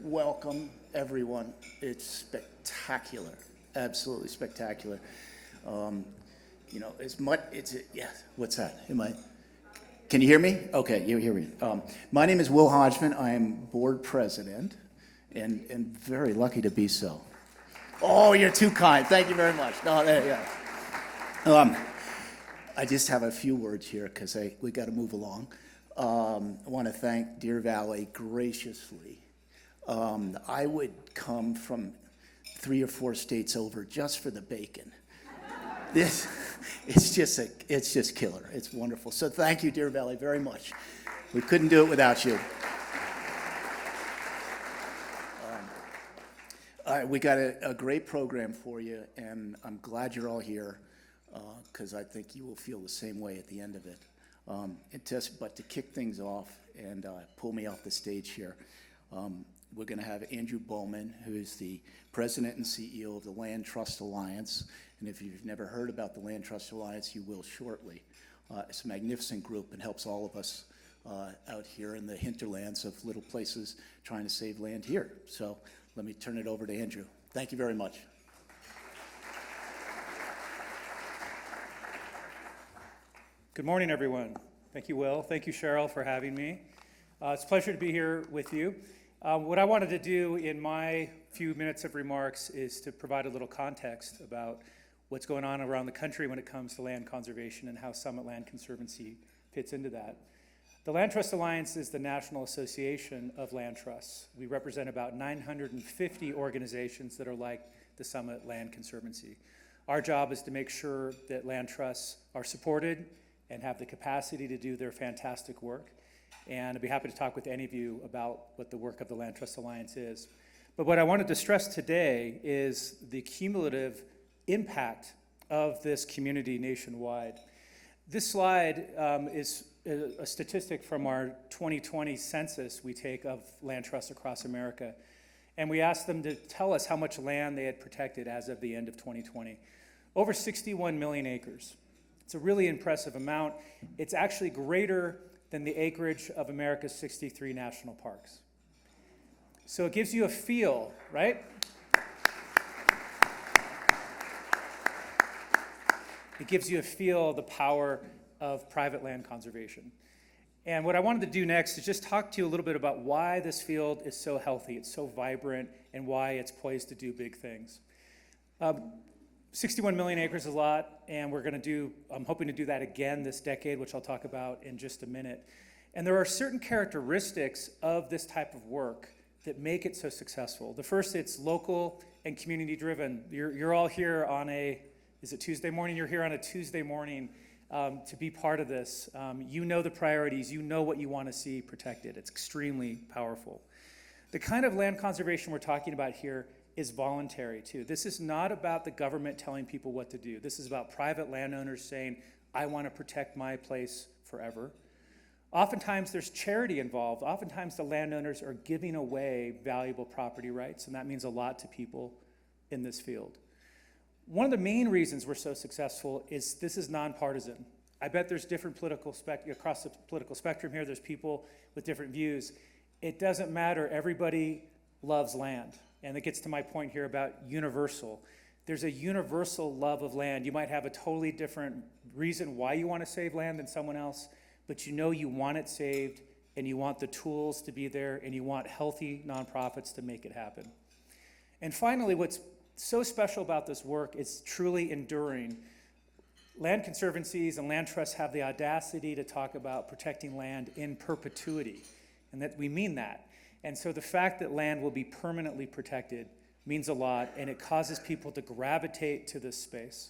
welcome everyone. It's spectacular, absolutely spectacular. As much, yeah, what's that? Can you hear me? Okay, you hear me. My name is Will Hodgman. I am board president and very lucky to be so. Oh, you're too kind. Thank you very much. No, there you go. I just have a few words here because we got to move along. I want to thank Deer Valley graciously. I would come from 3 or 4 states over just for the bacon. It's just killer. It's wonderful. So thank you, Deer Valley, very much. We couldn't do it without you. All right, we got a great program for you, and I'm glad you're all here because I think you will feel the same way at the end of it. But to kick things off and pull me off the stage here, we're going to have Andrew Bowman, who is the president and CEO of the Land Trust Alliance. And if you've never heard about the Land Trust Alliance, you will shortly. It's a magnificent group and helps all of us out here in the hinterlands of little places trying to save land here. So let me turn it over to Andrew. Thank you very much. Good morning, everyone. Thank you, Will. Thank you, Cheryl, for having me. It's a pleasure to be here with you. What I wanted to do in my few minutes of remarks is to provide a little context about what's going on around the country when it comes to land conservation and how Summit Land Conservancy fits into that. The Land Trust Alliance is the National Association of Land Trusts. We represent about 950 organizations that are like the Summit Land Conservancy. Our job is to make sure that land trusts are supported and have the capacity to do their fantastic work. And I'd be happy to talk with any of you about what the work of the Land Trust Alliance is. But what I wanted to stress today is the cumulative impact of this community nationwide. This slide is a statistic from our 2020 census we take of land trusts across America. And we asked them to tell us how much land they had protected as of the end of 2020. Over 61 million acres. It's a really impressive amount. It's actually greater than the acreage of America's 63 national parks. So it gives you a feel, right? It gives you a feel of the power of private land conservation. And what I wanted to do next is just talk to you a little bit about why this field is so healthy, it's so vibrant, and why it's poised to do big things. 61 million acres is a lot, and I'm hoping to do that again this decade, which I'll talk about in just a minute. And there are certain characteristics of this type of work that make it so successful. The first, it's local and community driven. You're all here on is it Tuesday morning? You're here on a Tuesday morning to be part of this. You know the priorities, you know what you want to see protected. It's extremely powerful. The kind of land conservation we're talking about here is voluntary too. This is not about the government telling people what to do. This is about private landowners saying, I want to protect my place forever. Oftentimes there's charity involved. Oftentimes the landowners are giving away valuable property rights, and that means a lot to people in this field. One of the main reasons we're so successful is this is nonpartisan. I bet there's different across the political spectrum here, there's people with different views. It doesn't matter, everybody loves land. And it gets to my point here about universal. There's a universal love of land. You might have a totally different reason why you want to save land than someone else, but you know you want it saved, and you want the tools to be there, and you want healthy nonprofits to make it happen. And finally, what's so special about this work is truly enduring. Land conservancies and land trusts have the audacity to talk about protecting land in perpetuity, and that we mean that. And so the fact that land will be permanently protected means a lot, and it causes people to gravitate to this space.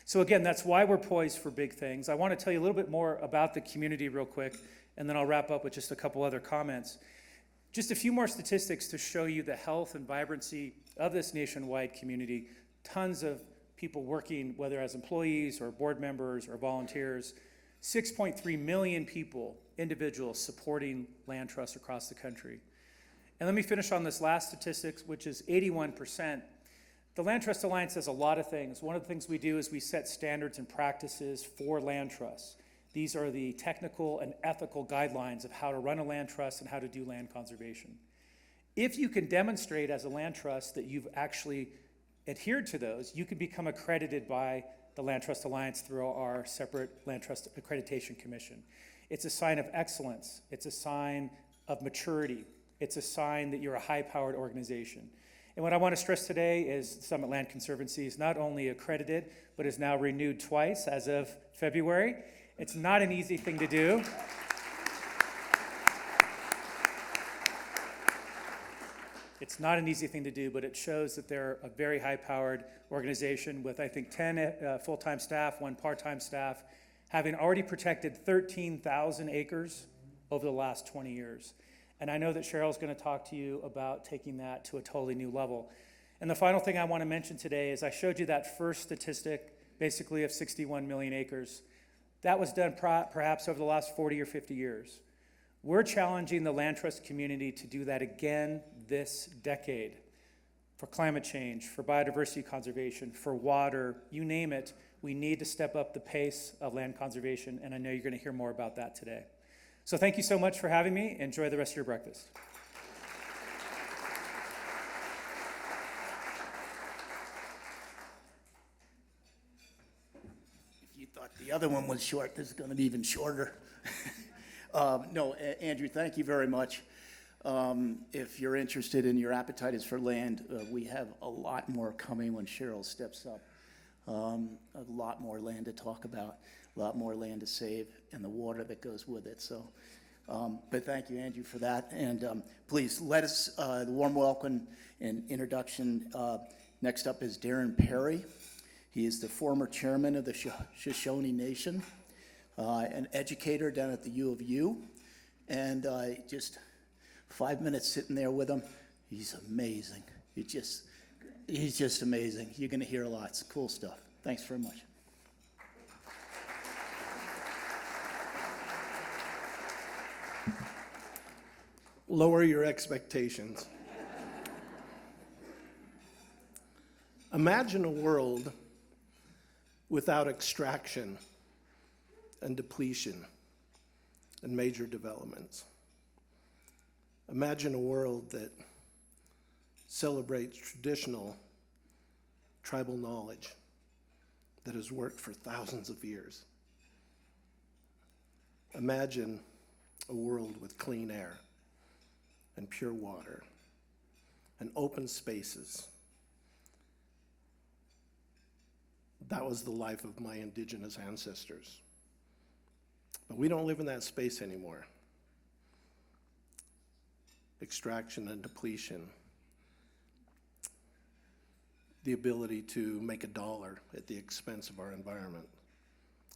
So again, that's why we're poised for big things. I want to tell you a little bit more about the community real quick, and then I'll wrap up with just a couple other comments. Just a few more statistics to show you the health and vibrancy of this nationwide community. Tons of people working, whether as employees or board members or volunteers. 6.3 million people, individuals, supporting land trusts across the country. And let me finish on this last statistic, which is 81%. The Land Trust Alliance does a lot of things. One of the things we do is we set standards and practices for land trusts. These are the technical and ethical guidelines of how to run a land trust and how to do land conservation. If you can demonstrate as a land trust that you've actually adhered to those, you can become accredited by the Land Trust Alliance through our separate Land Trust Accreditation Commission. It's a sign of excellence. It's a sign of maturity. It's a sign that you're a high-powered organization. And what I want to stress today is Summit Land Conservancy is not only accredited, but is now renewed twice as of February. It's not an easy thing to do. It's not an easy thing to do, but it shows that they're a very high-powered organization with, I think, 10 full-time staff, 1 part-time staff, having already protected 13,000 acres over the last 20 years. And I know that Cheryl's going to talk to you about taking that to a totally new level. And the final thing I want to mention today is I showed you that first statistic, basically of 61 million acres. That was done perhaps over the last 40 or 50 years. We're challenging the land trust community to do that again this decade for climate change, for biodiversity conservation, for water, you name it. We need to step up the pace of land conservation, and I know you're going to hear more about that today. So thank you so much for having me. Enjoy the rest of your breakfast. If you thought the other one was short, this is going to be even shorter. No, Andrew, thank you very much. If you're interested and your appetite is for land, we have a lot more coming when Cheryl steps up. A lot more land to talk about, a lot more land to save, and the water that goes with it. So, but thank you, Andrew, for that. And please let us, the warm welcome and introduction. Next up is Darren Parry. He is the former chairman of the Shoshone Nation, an educator down at the U of U, and just 5 minutes sitting there with him. He's amazing. He's just amazing. You're going to hear lots of cool stuff. Thanks very much. Lower your expectations. Imagine a world without extraction and depletion and major developments. Imagine a world that celebrates traditional tribal knowledge that has worked for thousands of years. Imagine a world with clean air and pure water and open spaces. That was the life of my indigenous ancestors. But we don't live in that space anymore. Extraction and depletion, the ability to make a dollar at the expense of our environment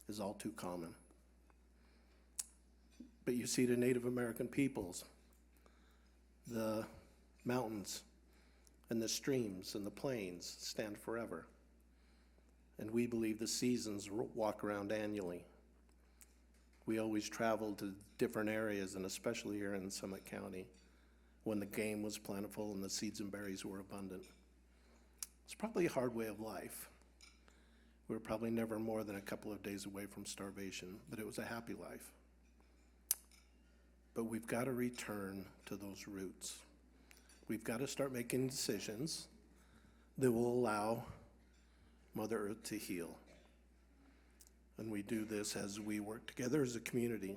is all too common. But you see, the Native American peoples, the mountains and the streams and the plains stand forever. And we believe the seasons walk around annually. We always traveled to different areas, and especially here in Summit County, when the game was plentiful and the seeds and berries were abundant. It's probably a hard way of life. We were probably never more than a couple of days away from starvation, but it was a happy life. But we've got to return to those roots. We've got to start making decisions that will allow Mother Earth to heal. And we do this as we work together as a community.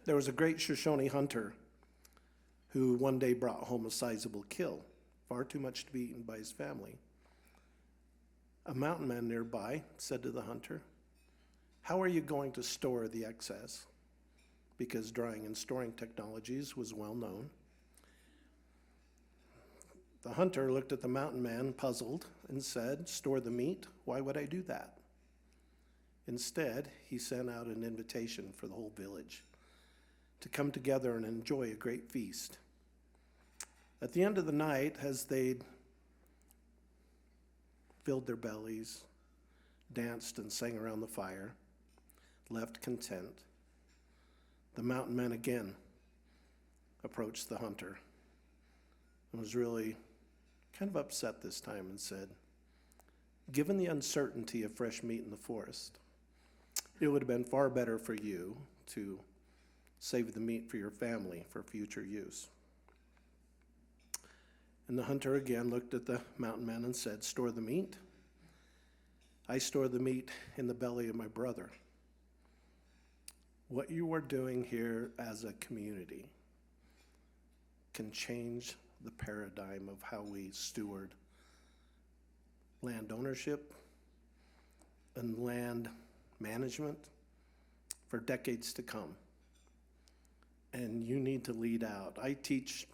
There was a great Shoshone hunter who one day brought home a sizable kill, far too much to be eaten by his family. A mountain man nearby said to the hunter, "How are you going to store the excess?" Because drying and storing technologies was well known. The hunter looked at the mountain man, puzzled, and said, "Store the meat? Why would I do that?" Instead, he sent out an invitation for the whole village to come together and enjoy a great feast. At the end of the night, as they'd filled their bellies, danced and sang around the fire, left content, the mountain man again approached the hunter and was really kind of upset this time and said, "Given the uncertainty of fresh meat in the forest, it would have been far better for you to save the meat for your family for future use." And the hunter again looked at the mountain man and said, "Store the meat? I store the meat in the belly of my brother." What you are doing here as a community can change the paradigm of how we steward land ownership and land management for decades to come. And you need to lead out. I teach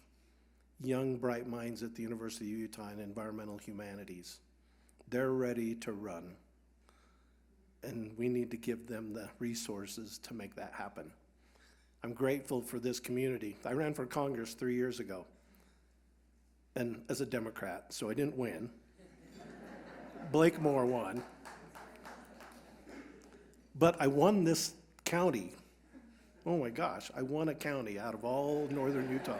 young, bright minds at the University of Utah in environmental humanities. They're ready to run. And we need to give them the resources to make that happen. I'm grateful for this community. I ran for Congress 3 years ago, and as a Democrat, so I didn't win. Blake Moore won. But I won this county. Oh my gosh, I won a county out of all northern Utah.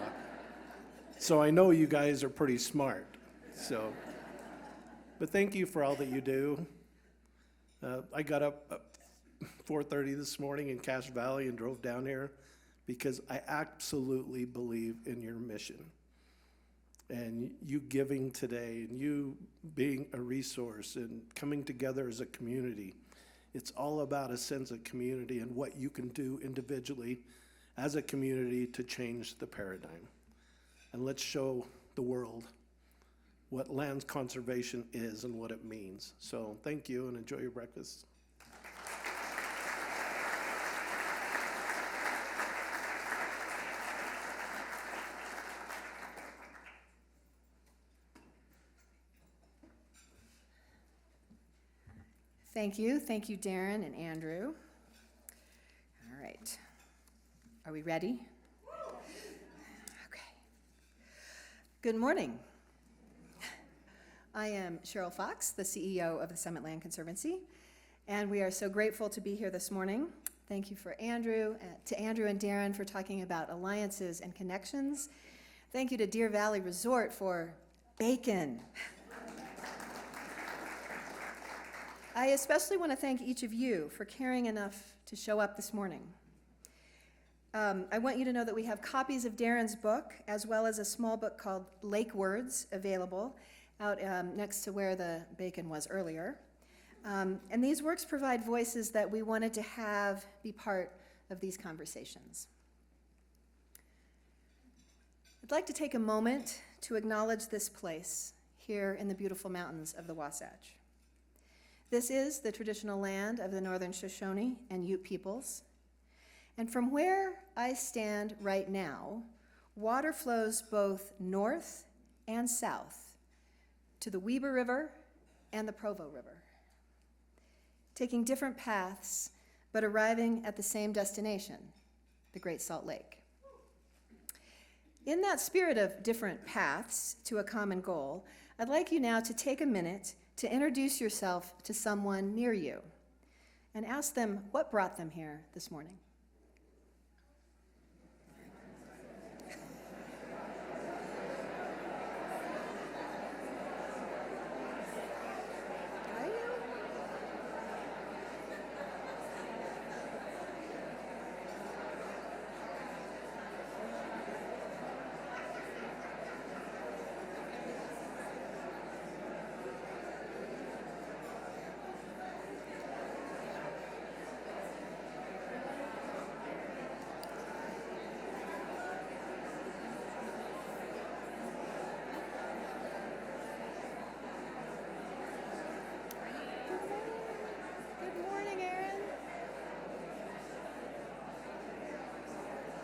So I know you guys are pretty smart. But thank you for all that you do. I got up at 4:30 this morning in Cache Valley and drove down here because I absolutely believe in your mission. And you giving today and you being a resource and coming together as a community. It's all about a sense of community and what you can do individually as a community to change the paradigm. And let's show the world what land conservation is and what it means. So thank you and enjoy your breakfast. Thank you, Darren and Andrew. All right, are we ready? Okay. Good morning. I am Cheryl Fox, the CEO of the Summit Land Conservancy, and we are so grateful to be here this morning. Thank you to Andrew and Darren for talking about alliances and connections. Thank you to Deer Valley Resort for bacon. I especially want to thank each of you for caring enough to show up this morning. I want you to know that we have copies of Darren's book, as well as a small book called Lake Words, available out next to where the bacon was earlier. And these works provide voices that we wanted to have be part of these conversations. I'd like to take a moment to acknowledge this place here in the beautiful mountains of the Wasatch. This is the traditional land of the Northern Shoshone and Ute peoples. And from where I stand right now, water flows both north and south to the Weber River and the Provo River, taking different paths, but arriving at the same destination, the Great Salt Lake. In that spirit of different paths to a common goal, I'd like you now to take a minute to introduce yourself to someone near you and ask them what brought them here this morning.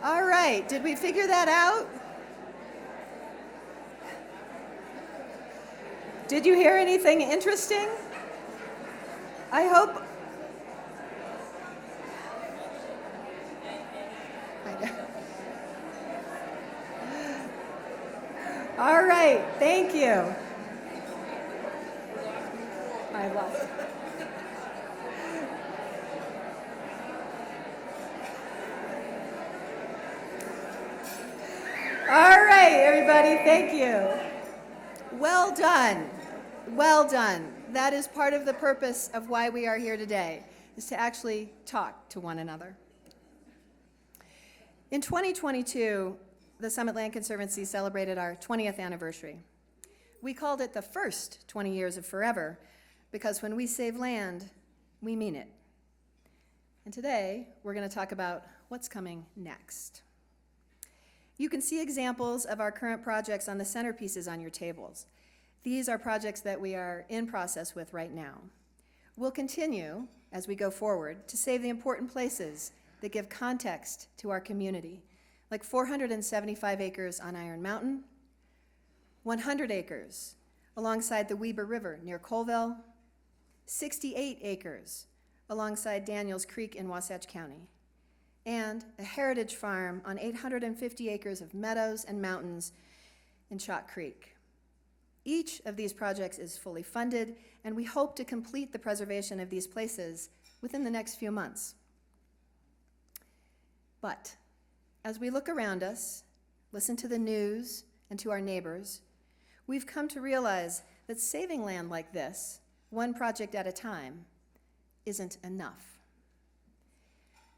All right, did we figure that out? Did you hear anything interesting? I hope. All right, thank you. I lost it. All right, everybody, thank you. Well done. Well done. That is part of the purpose of why we are here today, is to actually talk to one another. In 2022, the Summit Land Conservancy celebrated our 20th anniversary. We called it the first 20 years of forever because when we save land, we mean it. And today, we're going to talk about what's coming next. You can see examples of our current projects on the centerpieces on your tables. These are projects that we are in process with right now. We'll continue, as we go forward, to save the important places that give context to our community, like 475 acres on Iron Mountain, 100 acres alongside the Weber River near Colville, 68 acres alongside Daniels Creek in Wasatch County, and a heritage farm on 850 acres of meadows and mountains in Chalk Creek. Each of these projects is fully funded, and we hope to complete the preservation of these places within the next few months. But as we look around us, listen to the news, and to our neighbors, we've come to realize that saving land like this, one project at a time, isn't enough.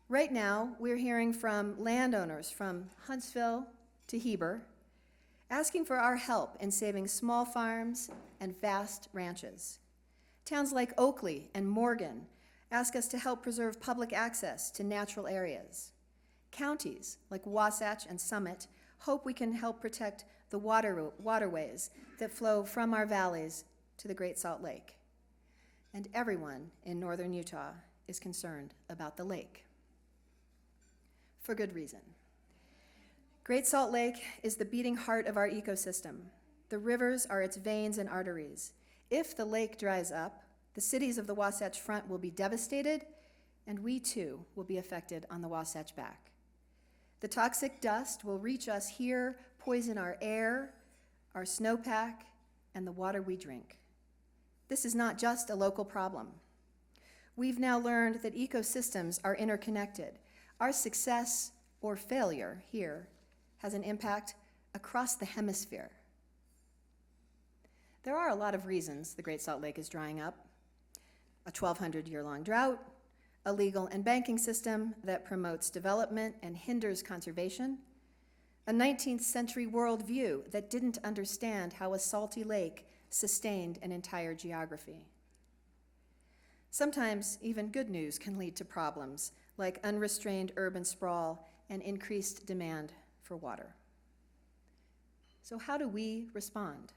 Right now, we're hearing from landowners from Huntsville to Heber, asking for our help in saving small farms and vast ranches. Towns like Oakley and Morgan ask us to help preserve public access to natural areas. Counties like Wasatch and Summit hope we can help protect the waterways that flow from our valleys to the Great Salt Lake. And everyone in northern Utah is concerned about the lake. For good reason. Great Salt Lake is the beating heart of our ecosystem. The rivers are its veins and arteries. If the lake dries up, the cities of the Wasatch Front will be devastated, and we too will be affected on the Wasatch Back. The toxic dust will reach us here, poison our air, our snowpack, and the water we drink. This is not just a local problem. We've now learned that ecosystems are interconnected. Our success or failure here has an impact across the hemisphere. There are a lot of reasons the Great Salt Lake is drying up. A 1,200-year-long drought, a legal and banking system that promotes development and hinders conservation, a 19th century worldview that didn't understand how a salty lake sustained an entire geography. Sometimes even good news can lead to problems like unrestrained urban sprawl and increased demand for water. So how do we respond?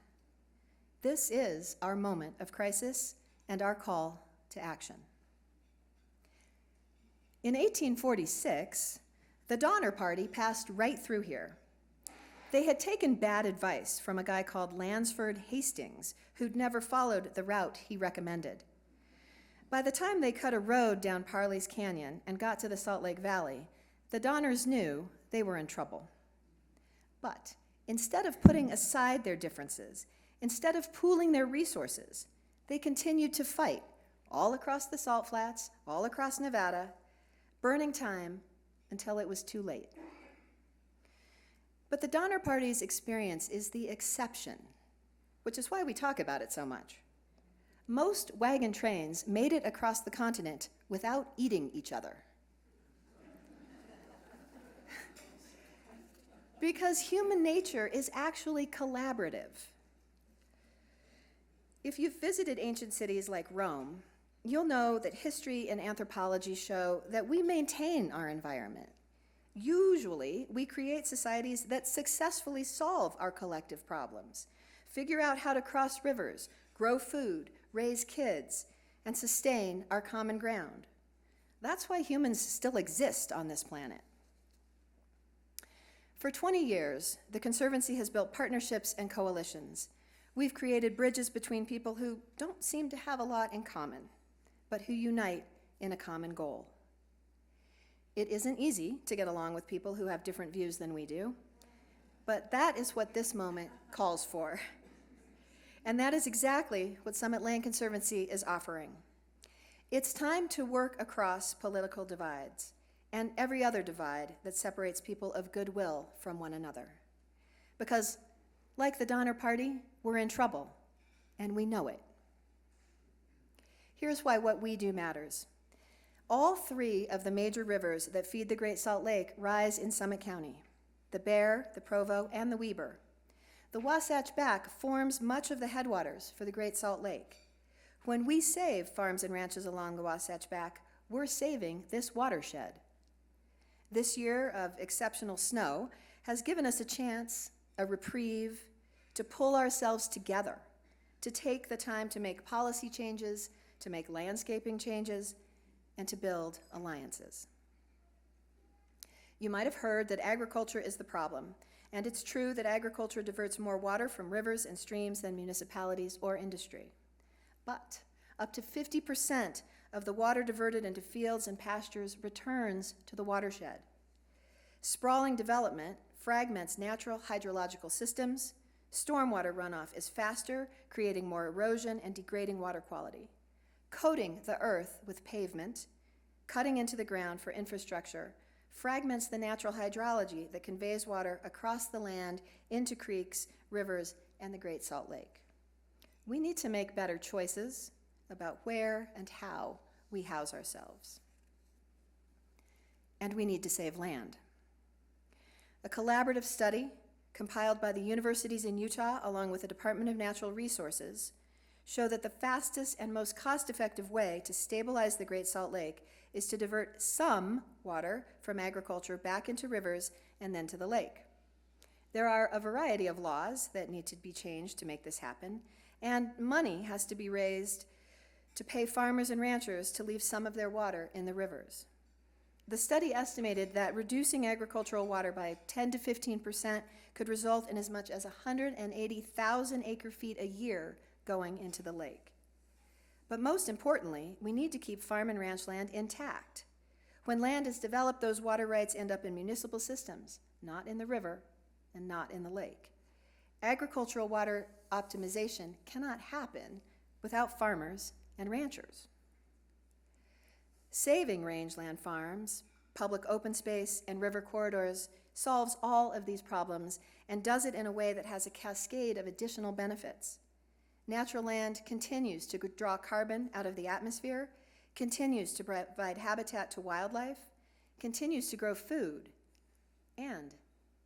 This is our moment of crisis and our call to action. In 1846, the Donner Party passed right through here. They had taken bad advice from a guy called Lansford Hastings, who'd never followed the route he recommended. By the time they cut a road down Parley's Canyon and got to the Salt Lake Valley, the Donners knew they were in trouble. But instead of putting aside their differences, instead of pooling their resources, they continued to fight all across the Salt Flats, all across Nevada, burning time until it was too late. But the Donner Party's experience is the exception, which is why we talk about it so much. Most wagon trains made it across the continent without eating each other. Because human nature is actually collaborative. If you've visited ancient cities like Rome, you'll know that history and anthropology show that we maintain our environment. Usually, we create societies that successfully solve our collective problems, figure out how to cross rivers, grow food, raise kids, and sustain our common ground. That's why humans still exist on this planet. For 20 years, the Conservancy has built partnerships and coalitions. We've created bridges between people who don't seem to have a lot in common, but who unite in a common goal. It isn't easy to get along with people who have different views than we do, but that is what this moment calls for. And that is exactly what Summit Land Conservancy is offering. It's time to work across political divides and every other divide that separates people of goodwill from one another. Because, like the Donner Party, we're in trouble, and we know it. Here's why what we do matters. All three of the major rivers that feed the Great Salt Lake rise in Summit County: the Bear, the Provo, and the Weber. The Wasatch Back forms much of the headwaters for the Great Salt Lake. When we save farms and ranches along the Wasatch Back, we're saving this watershed. This year of exceptional snow has given us a chance, a reprieve, to pull ourselves together, to take the time to make policy changes, to make landscaping changes, and to build alliances. You might have heard that agriculture is the problem, and it's true that agriculture diverts more water from rivers and streams than municipalities or industry. But up to 50% of the water diverted into fields and pastures returns to the watershed. Sprawling development fragments natural hydrological systems. Stormwater runoff is faster, creating more erosion and degrading water quality. Coating the earth with pavement, cutting into the ground for infrastructure, fragments the natural hydrology that conveys water across the land into creeks, rivers, and the Great Salt Lake. We need to make better choices about where and how we house ourselves. And we need to save land. A collaborative study compiled by the universities in Utah along with the Department of Natural Resources show that the fastest and most cost-effective way to stabilize the Great Salt Lake is to divert some water from agriculture back into rivers and then to the lake. There are a variety of laws that need to be changed to make this happen, and money has to be raised to pay farmers and ranchers to leave some of their water in the rivers. The study estimated that reducing agricultural water by 10 to 15% could result in as much as 180,000 acre-feet a year going into the lake. But most importantly, we need to keep farm and ranch land intact. When land is developed, those water rights end up in municipal systems, not in the river and not in the lake. Agricultural water optimization cannot happen without farmers and ranchers. Saving rangeland farms, public open space, and river corridors solves all of these problems and does it in a way that has a cascade of additional benefits. Natural land continues to draw carbon out of the atmosphere, continues to provide habitat to wildlife, continues to grow food, and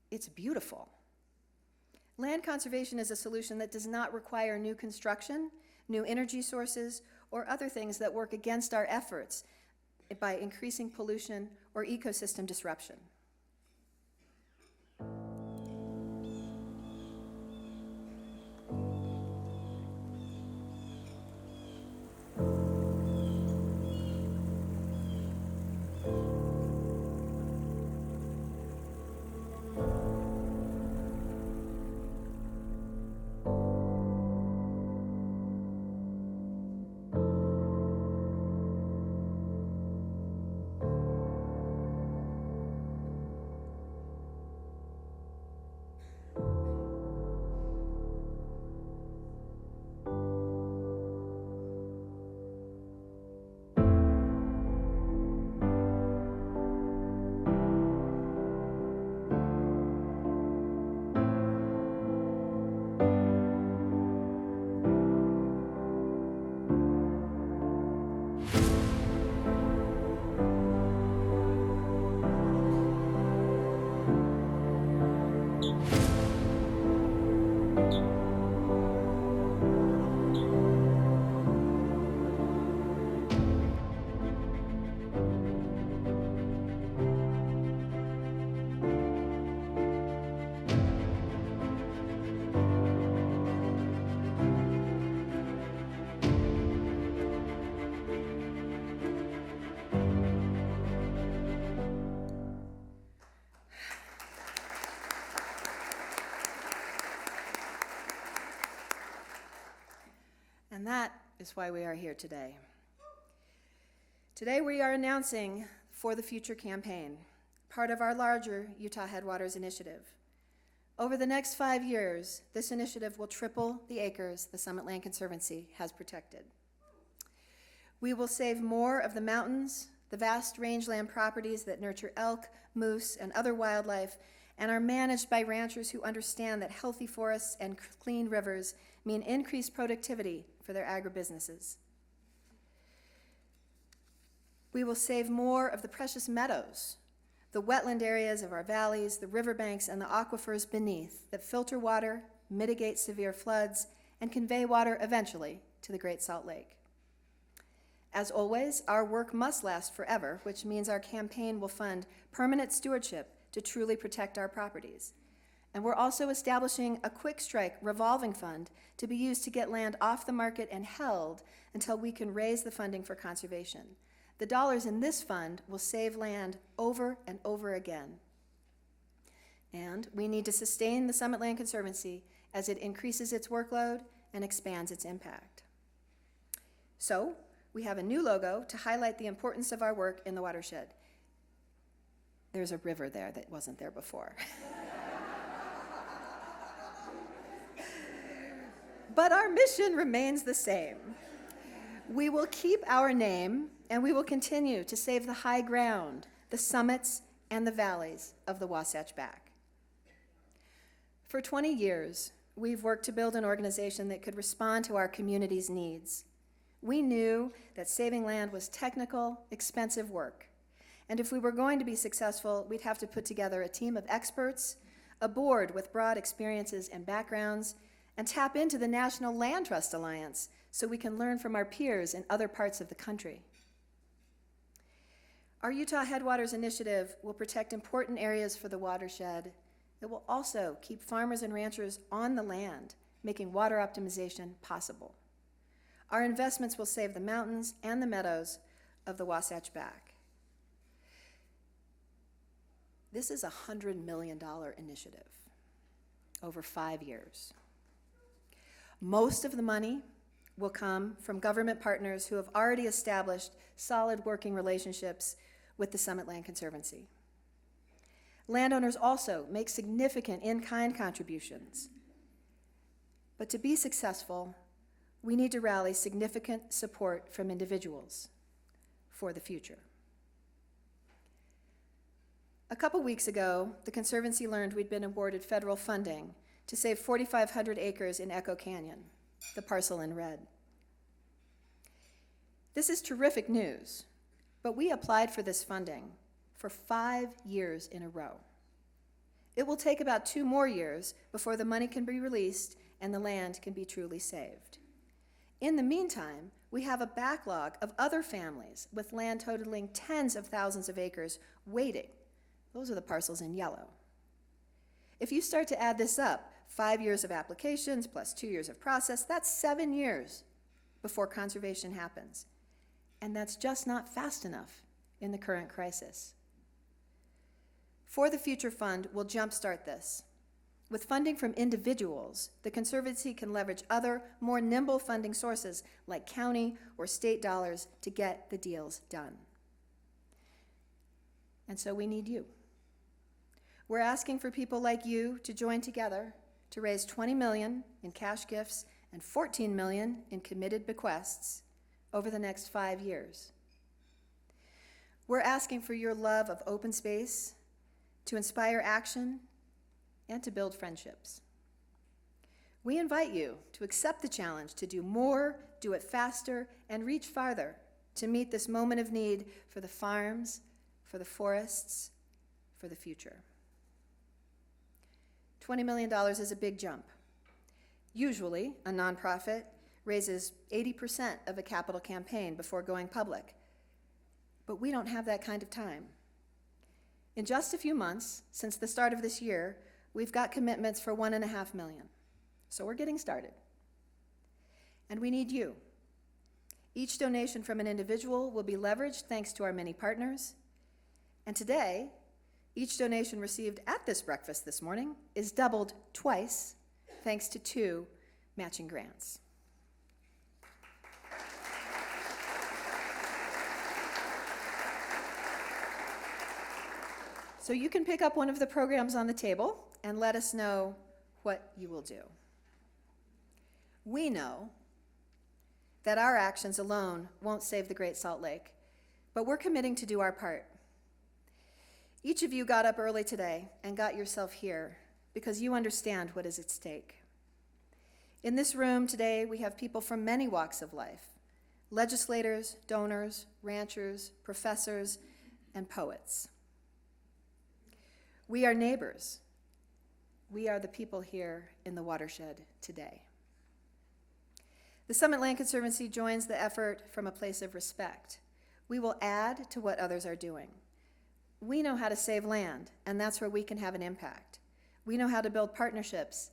it's beautiful. Land conservation is a solution that does not require new construction, new energy sources, or other things that work against our efforts by increasing pollution or ecosystem disruption. And that is why we are here today. Today we are announcing For the Future campaign, part of our larger Utah Headwaters initiative. Over the next 5 years, this initiative will triple the acres the Summit Land Conservancy has protected. We will save more of the mountains, the vast rangeland properties that nurture elk, moose, and other wildlife, and are managed by ranchers who understand that healthy forests and clean rivers mean increased productivity for their agribusinesses. We will save more of the precious meadows, the wetland areas of our valleys, the riverbanks, and the aquifers beneath that filter water, mitigate severe floods, and convey water eventually to the Great Salt Lake. As always, our work must last forever, which means our campaign will fund permanent stewardship to truly protect our properties. And we're also establishing a quick strike revolving fund to be used to get land off the market and held until we can raise the funding for conservation. The dollars in this fund will save land over and over again. And we need to sustain the Summit Land Conservancy as it increases its workload and expands its impact. So, we have a new logo to highlight the importance of our work in the watershed. There's a river there that wasn't there before. But our mission remains the same. We will keep our name, and we will continue to save the high ground, the summits, and the valleys of the Wasatch Back. For 20 years, we've worked to build an organization that could respond to our community's needs. We knew that saving land was technical, expensive work. And if we were going to be successful, we'd have to put together a team of experts, a board with broad experiences and backgrounds, and tap into the National Land Trust Alliance so we can learn from our peers in other parts of the country. Our Utah Headwaters Initiative will protect important areas for the watershed. It will also keep farmers and ranchers on the land, making water optimization possible. Our investments will save the mountains and the meadows of the Wasatch Back. This is a $100 million initiative over 5 years. Most of the money will come from government partners who have already established solid working relationships with the Summit Land Conservancy. Landowners also make significant in-kind contributions. But to be successful, we need to rally significant support from individuals for the future. A couple weeks ago, the Conservancy learned we'd been awarded federal funding to save 4,500 acres in Echo Canyon, the parcel in red. This is terrific news, but we applied for this funding for 5 years in a row. It will take about 2 more years before the money can be released and the land can be truly saved. In the meantime, we have a backlog of other families with land totaling tens of thousands of acres waiting. Those are the parcels in yellow. If you start to add this up, 5 years of applications plus 2 years of process, that's 7 years before conservation happens. And that's just not fast enough in the current crisis. For the Future Fund, we'll jumpstart this. With funding from individuals, the Conservancy can leverage other, more nimble funding sources like county or state dollars to get the deals done. And so we need you. We're asking for people like you to join together to raise $20 million in cash gifts and $14 million in committed bequests over the next 5 years. We're asking for your love of open space, to inspire action, and to build friendships. We invite you to accept the challenge to do more, do it faster, and reach farther to meet this moment of need for the farms, for the forests, for the future. $20 million is a big jump. Usually, a nonprofit raises 80% of a capital campaign before going public. But we don't have that kind of time. In just a few months, since the start of this year, we've got commitments for $1.5 million. So we're getting started. And we need you. Each donation from an individual will be leveraged thanks to our many partners. And today, each donation received at this breakfast this morning is doubled twice thanks to 2 matching grants. So you can pick up one of the programs on the table and let us know what you will do. We know that our actions alone won't save the Great Salt Lake, but we're committing to do our part. Each of you got up early today and got yourself here because you understand what is at stake. In this room today, we have people from many walks of life: legislators, donors, ranchers, professors, and poets. We are neighbors. We are the people here in the watershed today. The Summit Land Conservancy joins the effort from a place of respect. We will add to what others are doing. We know how to save land, and that's where we can have an impact. We know how to build partnerships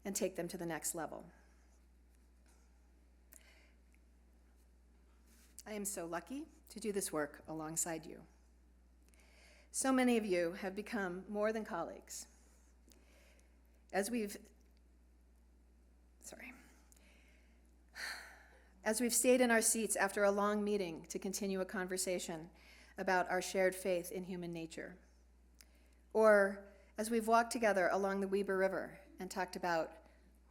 and take them to the next level. I am so lucky to do this work alongside you. So many of you have become more than colleagues. As we've stayed in our seats after a long meeting to continue a conversation about our shared faith in human nature, or as we've walked together along the Weber River and talked about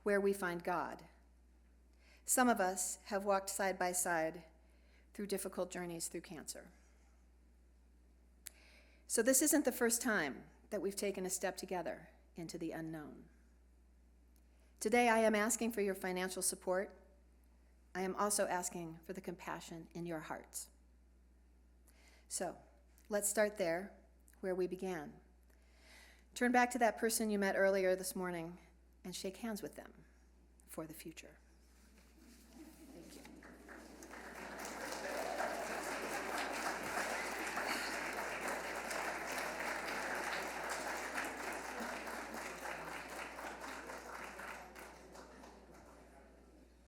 where we find God. Some of us have walked side by side through difficult journeys through cancer. So this isn't the first time that we've taken a step together into the unknown. Today I am asking for your financial support. I am also asking for the compassion in your hearts. So let's start there, where we began. Turn back to that person you met earlier this morning and shake hands with them for the future.